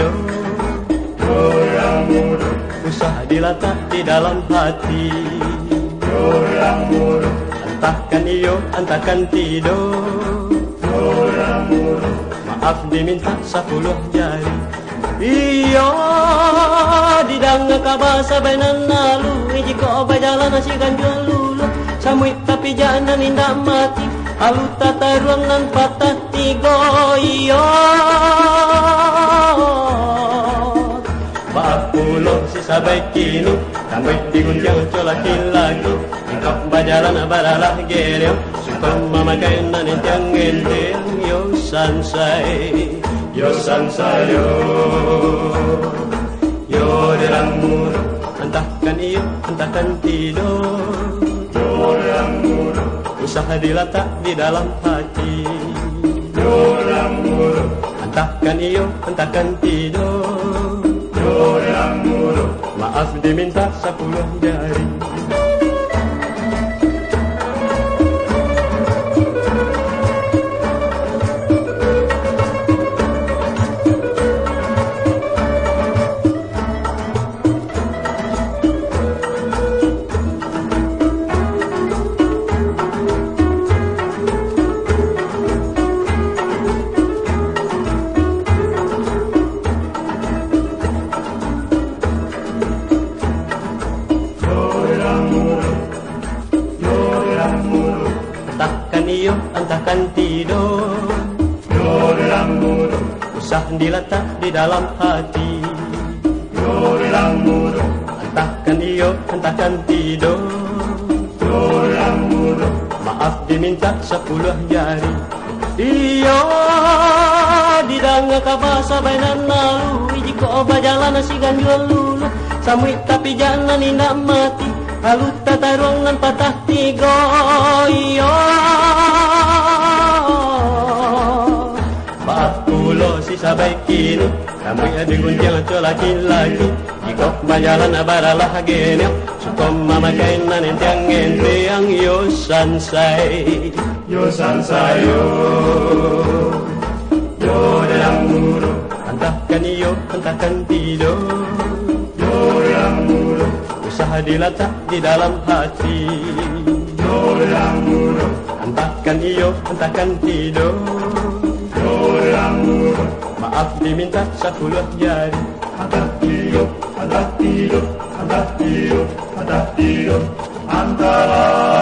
tidur. Usah diletak di dalam hati. Entahkan iyo, entahkan tidur. Maaf diminta 10 jari. Iyo didanga kabasa bainan nalu. Jika obat jalan nasi ganjul lulu. Samuit tapi jangan indah mati. Alu tata ruangan patah tiga. Iyo Bapulo si sabay kini. Tambay digunjang laki-laki. Ikap bajalan baralah gerem. Sukam mamakai nanitang gendeng. Yo sansay, yo sansay yo. Yo derang muru, entahkan iyo, entahkan tidur. Yo derang muru, usaha diletak di dalam hati. Yo derang muru, entahkan iyo, entahkan tidur. Yo derang muru, maaf diminta 10 jari. Entahkan iyo, entahkan tidur. Usah diletak di dalam hati. Entahkan iyo, entahkan tidur. Maaf diminta 10 jari. Iyo didanga kabasa bainan nalu. Jika obat jalan nasi ganjul lulu. Samuit tapi jangan indah mati. Lalu tata ruangan patah tiga. Iyo Bapulo si sabay kini. Kamu ya digunjang laki-laki. Ikop bajalan baralah genep. Sukom mamakai nanentiang entiang. Yo sansay, yo sansay yo. Yo derang muru, entahkan iyo, entahkan tidur. Yo derang muru, usaha diletak di dalam hati. Yo derang muru, entahkan iyo, entahkan tidur. Yo derang muru, maaf diminta 10 jari. Entah tidur, entah tidur, entah tidur, entah tidur antara